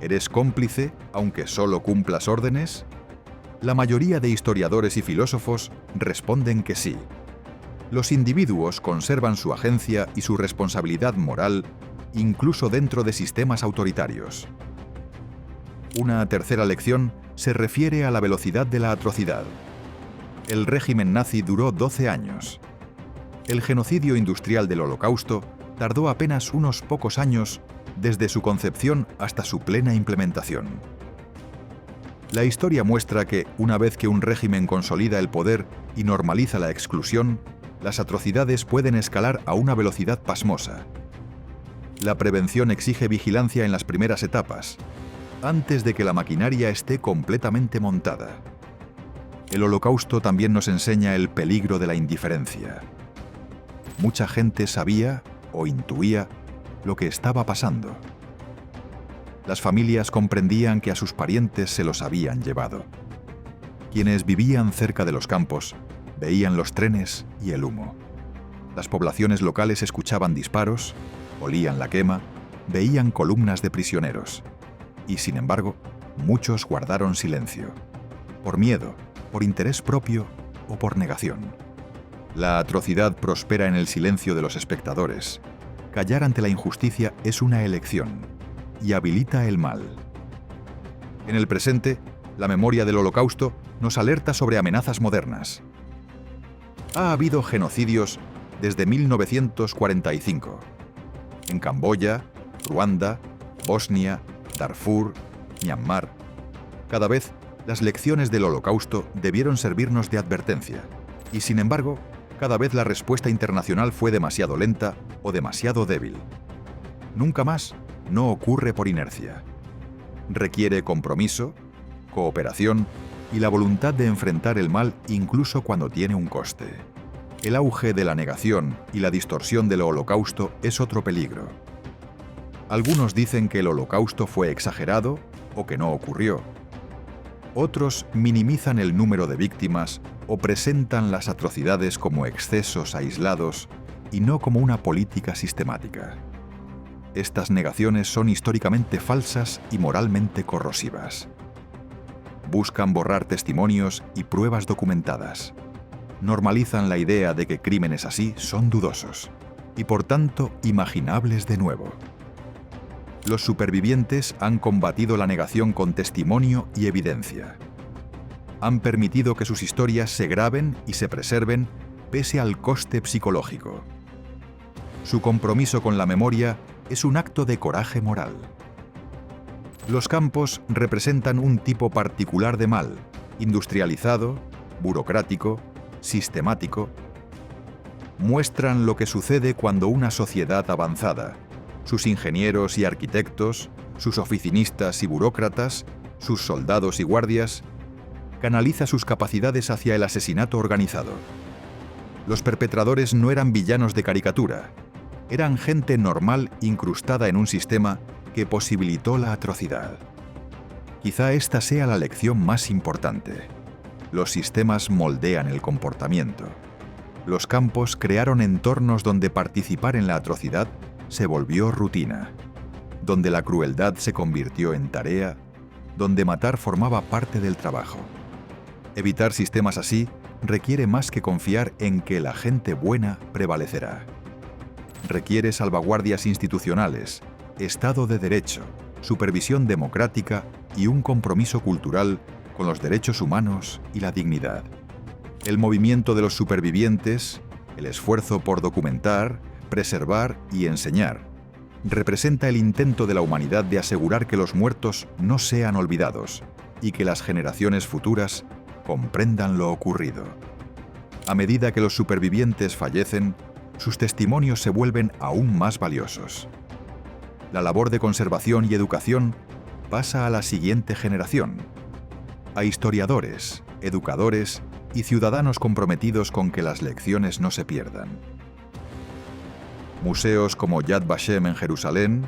¿eres cómplice aunque solo cumplas órdenes? La mayoría de historiadores y filósofos responden que sí. Los individuos conservan su agencia y su responsabilidad moral incluso dentro de sistemas autoritarios. Una tercera lección se refiere a la velocidad de la atrocidad. El régimen nazi duró 12 años. El genocidio industrial del Holocausto tardó apenas unos pocos años desde su concepción hasta su plena implementación. La historia muestra que, una vez que un régimen consolida el poder y normaliza la exclusión, las atrocidades pueden escalar a una velocidad pasmosa. La prevención exige vigilancia en las primeras etapas, antes de que la maquinaria esté completamente montada. El Holocausto también nos enseña el peligro de la indiferencia. Mucha gente sabía o intuía lo que estaba pasando. Las familias comprendían que a sus parientes se los habían llevado. Quienes vivían cerca de los campos veían los trenes y el humo. Las poblaciones locales escuchaban disparos, olían la quema, veían columnas de prisioneros. Y sin embargo, muchos guardaron silencio, por miedo, por interés propio o por negación. La atrocidad prospera en el silencio de los espectadores. Callar ante la injusticia es una elección y habilita el mal. En el presente, la memoria del Holocausto nos alerta sobre amenazas modernas. Ha habido genocidios desde 1945. En Camboya, Ruanda, Bosnia, Darfur, Myanmar. Cada vez, las lecciones del Holocausto debieron servirnos de advertencia, y sin embargo, cada vez la respuesta internacional fue demasiado lenta o demasiado débil. Nunca más no ocurre por inercia. Requiere compromiso, cooperación y la voluntad de enfrentar el mal incluso cuando tiene un coste. El auge de la negación y la distorsión del Holocausto es otro peligro. Algunos dicen que el Holocausto fue exagerado o que no ocurrió. Otros minimizan el número de víctimas o presentan las atrocidades como excesos aislados y no como una política sistemática. Estas negaciones son históricamente falsas y moralmente corrosivas. Buscan borrar testimonios y pruebas documentadas. Normalizan la idea de que crímenes así son dudosos y por tanto imaginables de nuevo. Los supervivientes han combatido la negación con testimonio y evidencia. Han permitido que sus historias se graben y se preserven pese al coste psicológico. Su compromiso con la memoria es un acto de coraje moral. Los campos representan un tipo particular de mal, industrializado, burocrático, sistemático. Muestran lo que sucede cuando una sociedad avanzada, sus ingenieros y arquitectos, sus oficinistas y burócratas, sus soldados y guardias, canaliza sus capacidades hacia el asesinato organizado. Los perpetradores no eran villanos de caricatura, eran gente normal incrustada en un sistema que posibilitó la atrocidad. Quizá esta sea la lección más importante. Los sistemas moldean el comportamiento. Los campos crearon entornos donde participar en la atrocidad se volvió rutina, donde la crueldad se convirtió en tarea, donde matar formaba parte del trabajo. Evitar sistemas así requiere más que confiar en que la gente buena prevalecerá. Requiere salvaguardias institucionales, Estado de Derecho, supervisión democrática y un compromiso cultural con los derechos humanos y la dignidad. El movimiento de los supervivientes, el esfuerzo por documentar, preservar y enseñar, representa el intento de la humanidad de asegurar que los muertos no sean olvidados y que las generaciones futuras comprendan lo ocurrido. A medida que los supervivientes fallecen, sus testimonios se vuelven aún más valiosos. La labor de conservación y educación pasa a la siguiente generación, a historiadores, educadores y ciudadanos comprometidos con que las lecciones no se pierdan. Museos como Yad Vashem en Jerusalén,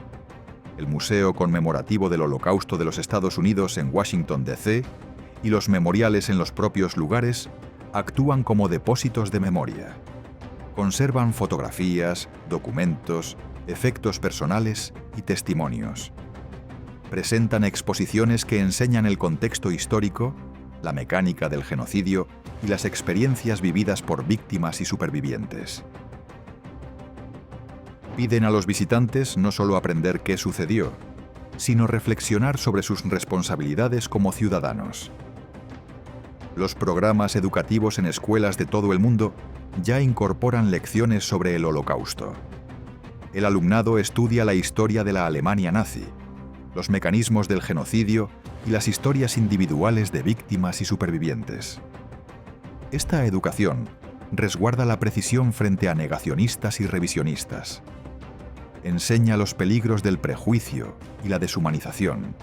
el Museo Conmemorativo del Holocausto de los Estados Unidos en Washington, D.C., y los memoriales en los propios lugares actúan como depósitos de memoria. Conservan fotografías, documentos, efectos personales y testimonios. Presentan exposiciones que enseñan el contexto histórico, la mecánica del genocidio y las experiencias vividas por víctimas y supervivientes. Piden a los visitantes no solo aprender qué sucedió, sino reflexionar sobre sus responsabilidades como ciudadanos. Los programas educativos en escuelas de todo el mundo ya incorporan lecciones sobre el Holocausto. El alumnado estudia la historia de la Alemania nazi, los mecanismos del genocidio y las historias individuales de víctimas y supervivientes. Esta educación resguarda la precisión frente a negacionistas y revisionistas. Enseña los peligros del prejuicio y la deshumanización.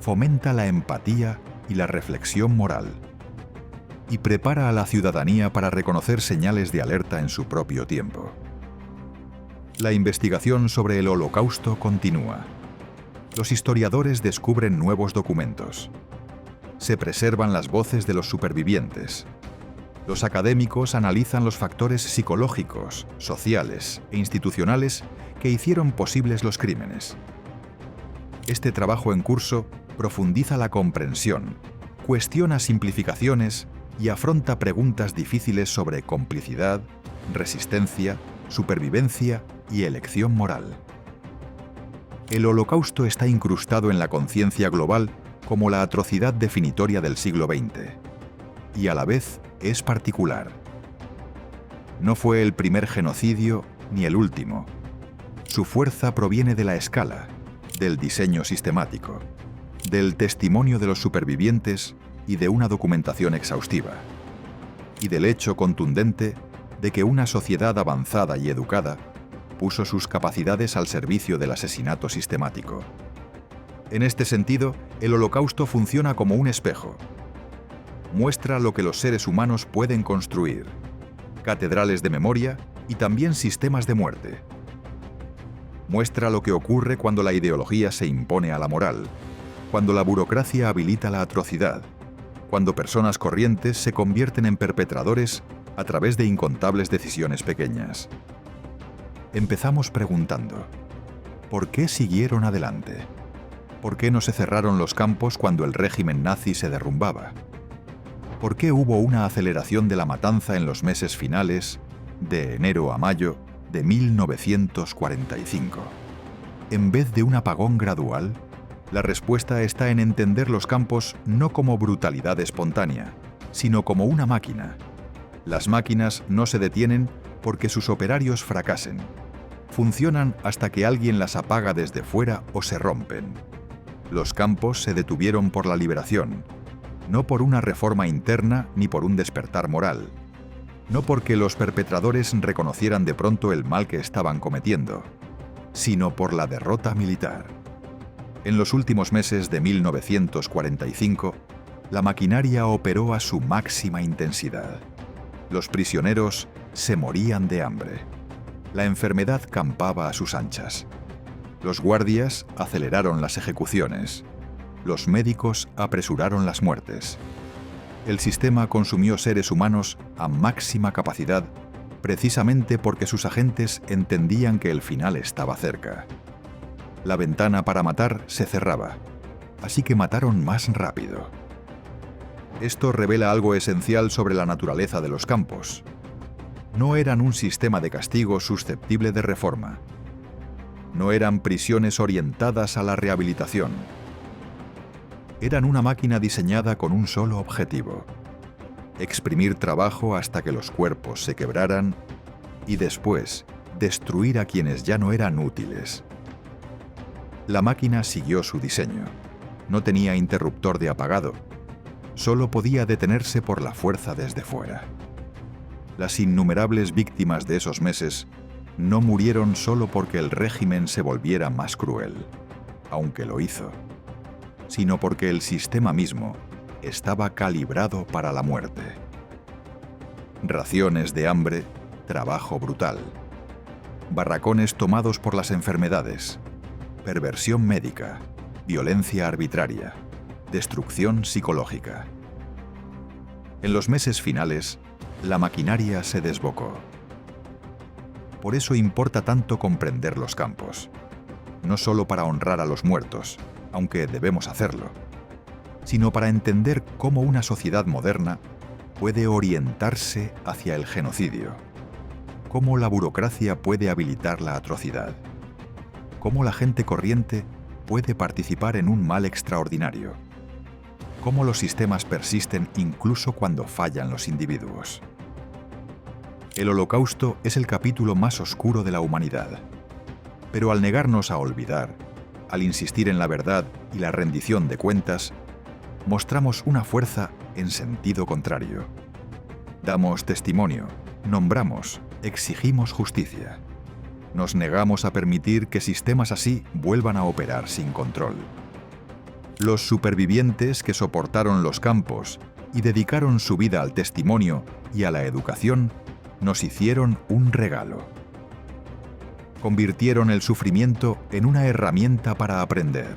Fomenta la empatía y la reflexión moral. Y prepara a la ciudadanía para reconocer señales de alerta en su propio tiempo. La investigación sobre el Holocausto continúa. Los historiadores descubren nuevos documentos. Se preservan las voces de los supervivientes. Los académicos analizan los factores psicológicos, sociales e institucionales que hicieron posibles los crímenes. Este trabajo en curso profundiza la comprensión, cuestiona simplificaciones y afronta preguntas difíciles sobre complicidad, resistencia, supervivencia y elección moral. El Holocausto está incrustado en la conciencia global como la atrocidad definitoria del siglo XX, y a la vez es particular. No fue el primer genocidio ni el último. Su fuerza proviene de la escala, del diseño sistemático, del testimonio de los supervivientes y de una documentación exhaustiva, y del hecho contundente de que una sociedad avanzada y educada puso sus capacidades al servicio del asesinato sistemático. En este sentido, el Holocausto funciona como un espejo. Muestra lo que los seres humanos pueden construir, catedrales de memoria y también sistemas de muerte. Muestra lo que ocurre cuando la ideología se impone a la moral, cuando la burocracia habilita la atrocidad, cuando personas corrientes se convierten en perpetradores a través de incontables decisiones pequeñas. Empezamos preguntando, ¿por qué siguieron adelante? ¿Por qué no se cerraron los campos cuando el régimen nazi se derrumbaba? ¿Por qué hubo una aceleración de la matanza en los meses finales, de enero a mayo, de 1945? En vez de un apagón gradual, la respuesta está en entender los campos no como brutalidad espontánea, sino como una máquina. Las máquinas no se detienen porque sus operarios fracasen. Funcionan hasta que alguien las apaga desde fuera o se rompen. Los campos se detuvieron por la liberación, no por una reforma interna ni por un despertar moral, no porque los perpetradores reconocieran de pronto el mal que estaban cometiendo, sino por la derrota militar. En los últimos meses de 1945, la maquinaria operó a su máxima intensidad. Los prisioneros se morían de hambre. La enfermedad campaba a sus anchas. Los guardias aceleraron las ejecuciones. Los médicos apresuraron las muertes. El sistema consumió seres humanos a máxima capacidad precisamente porque sus agentes entendían que el final estaba cerca. La ventana para matar se cerraba, así que mataron más rápido. Esto revela algo esencial sobre la naturaleza de los campos. No eran un sistema de castigo susceptible de reforma. No eran prisiones orientadas a la rehabilitación. Eran una máquina diseñada con un solo objetivo: exprimir trabajo hasta que los cuerpos se quebraran y después destruir a quienes ya no eran útiles. La máquina siguió su diseño. No tenía interruptor de apagado. Solo podía detenerse por la fuerza desde fuera. Las innumerables víctimas de esos meses no murieron solo porque el régimen se volviera más cruel, aunque lo hizo, sino porque el sistema mismo estaba calibrado para la muerte. Raciones de hambre, trabajo brutal, barracones tomados por las enfermedades, perversión médica, violencia arbitraria, destrucción psicológica. En los meses finales, la maquinaria se desbocó. Por eso importa tanto comprender los campos, no solo para honrar a los muertos, aunque debemos hacerlo, sino para entender cómo una sociedad moderna puede orientarse hacia el genocidio, cómo la burocracia puede habilitar la atrocidad, cómo la gente corriente puede participar en un mal extraordinario, cómo los sistemas persisten incluso cuando fallan los individuos. El Holocausto es el capítulo más oscuro de la humanidad, pero al negarnos a olvidar, al insistir en la verdad y la rendición de cuentas, mostramos una fuerza en sentido contrario. Damos testimonio, nombramos, exigimos justicia. Nos negamos a permitir que sistemas así vuelvan a operar sin control. Los supervivientes que soportaron los campos y dedicaron su vida al testimonio y a la educación nos hicieron un regalo. Convirtieron el sufrimiento en una herramienta para aprender.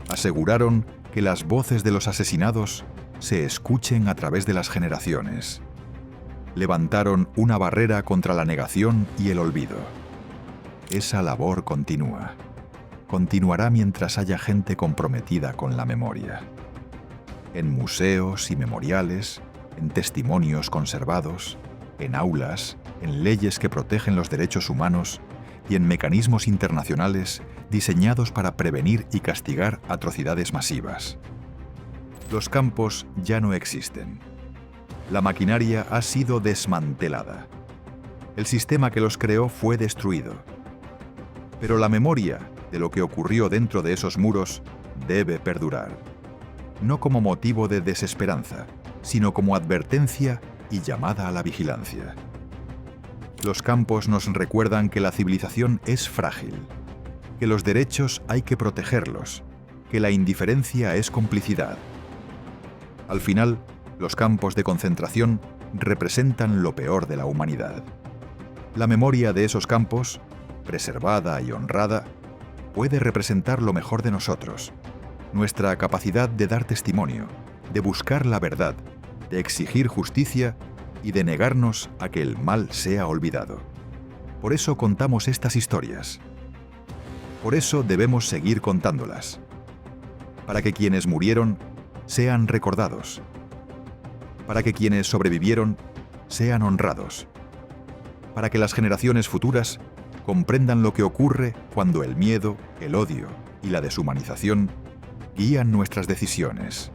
Aseguraron que las voces de los asesinados se escuchen a través de las generaciones. Levantaron una barrera contra la negación y el olvido. Esa labor continúa. Continuará mientras haya gente comprometida con la memoria. En museos y memoriales, en testimonios conservados, en aulas, en leyes que protegen los derechos humanos y en mecanismos internacionales diseñados para prevenir y castigar atrocidades masivas. Los campos ya no existen. La maquinaria ha sido desmantelada. El sistema que los creó fue destruido. Pero la memoria de lo que ocurrió dentro de esos muros debe perdurar, no como motivo de desesperanza, sino como advertencia y llamada a la vigilancia. Los campos nos recuerdan que la civilización es frágil, que los derechos hay que protegerlos, que la indiferencia es complicidad. Al final, los campos de concentración representan lo peor de la humanidad. La memoria de esos campos, preservada y honrada, puede representar lo mejor de nosotros, nuestra capacidad de dar testimonio, de buscar la verdad, de exigir justicia y de negarnos a que el mal sea olvidado. Por eso contamos estas historias. Por eso debemos seguir contándolas. Para que quienes murieron sean recordados. Para que quienes sobrevivieron sean honrados. Para que las generaciones futuras comprendan lo que ocurre cuando el miedo, el odio y la deshumanización guían nuestras decisiones.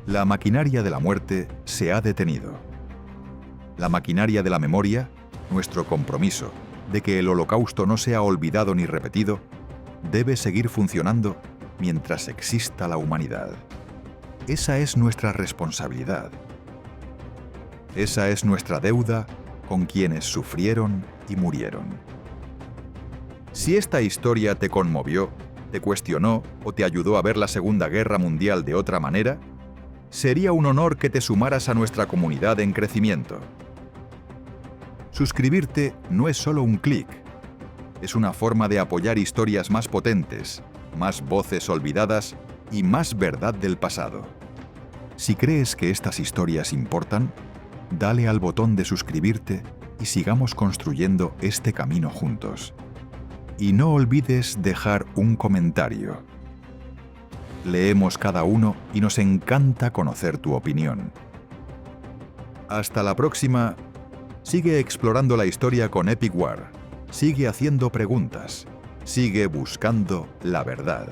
La maquinaria de la muerte se ha detenido. La maquinaria de la memoria, nuestro compromiso de que el Holocausto no sea olvidado ni repetido, debe seguir funcionando mientras exista la humanidad. Esa es nuestra responsabilidad. Esa es nuestra deuda con quienes sufrieron y murieron. Si esta historia te conmovió, te cuestionó o te ayudó a ver la Segunda Guerra Mundial de otra manera, sería un honor que te sumaras a nuestra comunidad en crecimiento. Suscribirte no es solo un clic, es una forma de apoyar historias más potentes, más voces olvidadas y más verdad del pasado. Si crees que estas historias importan, dale al botón de suscribirte y sigamos construyendo este camino juntos. Y no olvides dejar un comentario. Leemos cada uno y nos encanta conocer tu opinión. Hasta la próxima. Sigue explorando la historia con Epic War. Sigue haciendo preguntas. sigue buscando la verdad.